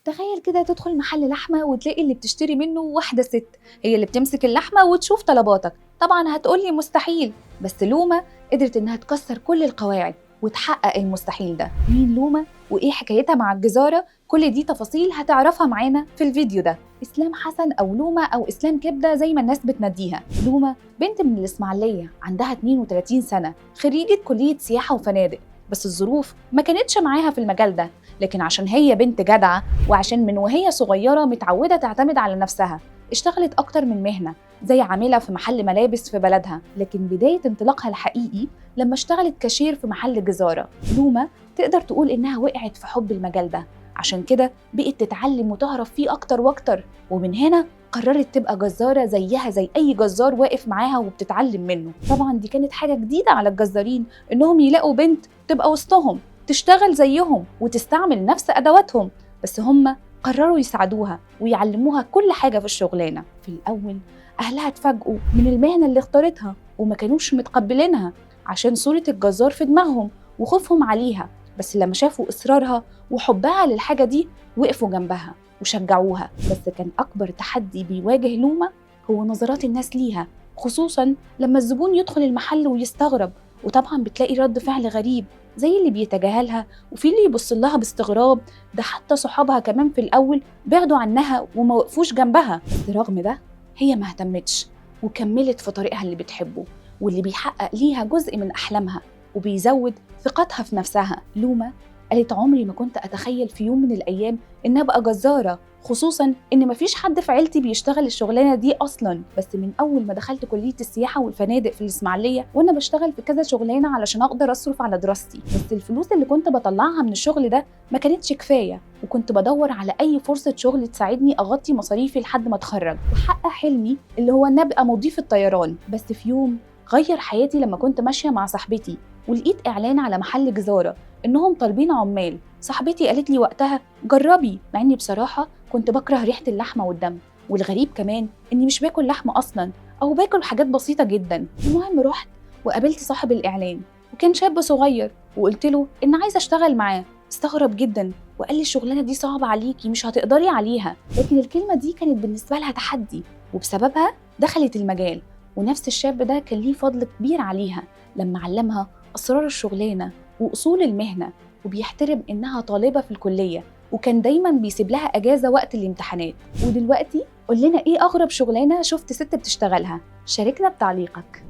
تخيل كده تدخل محل لحمة وتلاقي اللي بتشتري منه واحدة ست هي اللي بتمسك اللحمة وتشوف طلباتك. طبعا هتقولي مستحيل، بس لومة قدرت إنها تكسر كل القواعد وتحقق المستحيل ده. مين لومة وإيه حكايتها مع الجزارة؟ كل دي تفاصيل هتعرفها معانا في الفيديو ده. إسلام حسن أو لومة أو إسلام كبدة زي ما الناس بتناديها. لومة بنت من الإسماعيلية، عندها 32 سنة، خريجة كلية سياحة وفنادق، بس الظروف ما كانتش معاها في المجال ده، لكن عشان هي بنت جدعة وعشان من وهي صغيرة متعودة تعتمد على نفسها اشتغلت أكتر من مهنة، زي عاملة في محل ملابس في بلدها. لكن بداية انطلاقها الحقيقي لما اشتغلت كاشير في محل جزارة. لومة تقدر تقول إنها وقعت في حب المجال ده، عشان كده بقت تتعلم وتعرف فيه أكتر وأكتر، ومن هنا قررت تبقى جزارة زيها زي أي جزار واقف معاها وبتتعلم منه. طبعا دي كانت حاجة جديدة على الجزارين إنهم يلاقوا بنت تبقى وسطهم تشتغل زيهم وتستعمل نفس أدواتهم، بس هم قرروا يساعدوها ويعلموها كل حاجة في الشغلانة. في الأول أهلها اتفاجئوا من المهنة اللي اختارتها وما كانوش متقبلينها عشان صورة الجزار في دماغهم وخوفهم عليها، بس لما شافوا إصرارها وحبها للحاجة دي وقفوا جنبها وشجعوها. بس كان أكبر تحدي بيواجه لومة هو نظرات الناس ليها، خصوصاً لما الزبون يدخل المحل ويستغرب، وطبعاً بتلاقي رد فعل غريب زي اللي بيتجاهلها وفي اللي يبص لها باستغراب. ده حتى صحابها كمان في الأول بعدوا عنها وما وقفوش جنبها، بس رغم ده هي ما اهتمتش وكملت في طريقها اللي بتحبه واللي بيحقق ليها جزء من أحلامها وبيزود ثقتها في نفسها. لومة قالت عمري ما كنت أتخيل في يوم من الأيام إن أبقى جزارة، خصوصاً إن مفيش حد في عيلتي بيشتغل الشغلانة دي أصلاً، بس من أول ما دخلت كلية السياحة والفنادق في الإسماعيلية وأنا بشتغل في كذا شغلانة علشان أقدر أصرف على دراستي، بس الفلوس اللي كنت بطلعها من الشغل ده ما كانتش كفاية، وكنت بدور على أي فرصة شغل تساعدني أغطي مصاريفي لحد ما أتخرج وأحقق حلمي اللي هو إن أبقى مضيف الطيران. بس في يوم غير حياتي لما كنت ماشية مع صاحبتي ولقيت إعلان على محل جزارة إنهم طالبين عمال. صاحبتي قالت لي وقتها جربي، مع إني بصراحة كنت بكره ريحة اللحمة والدم، والغريب كمان إني مش باكل لحمة أصلاً أو باكل حاجات بسيطة جداً. المهم رحت وقابلت صاحب الإعلان وكان شاب صغير وقلت له إن عايزة أشتغل معاه. استغرب جداً وقال لي الشغلانة دي صعبة عليكي، مش هتقدري عليها، لكن الكلمة دي كانت بالنسبة لها تحدي وبسببها دخلت المجال. ونفس الشاب ده كان ليه فضل كبير عليها لما علمها أسرار الشغلانة وأصول المهنة، وبيحترم إنها طالبة في الكلية وكان دايماً بيسيب لها أجازة وقت الامتحانات. ودلوقتي قول لنا إيه أغرب شغلانة شفت ست بتشتغلها؟ شاركنا بتعليقك.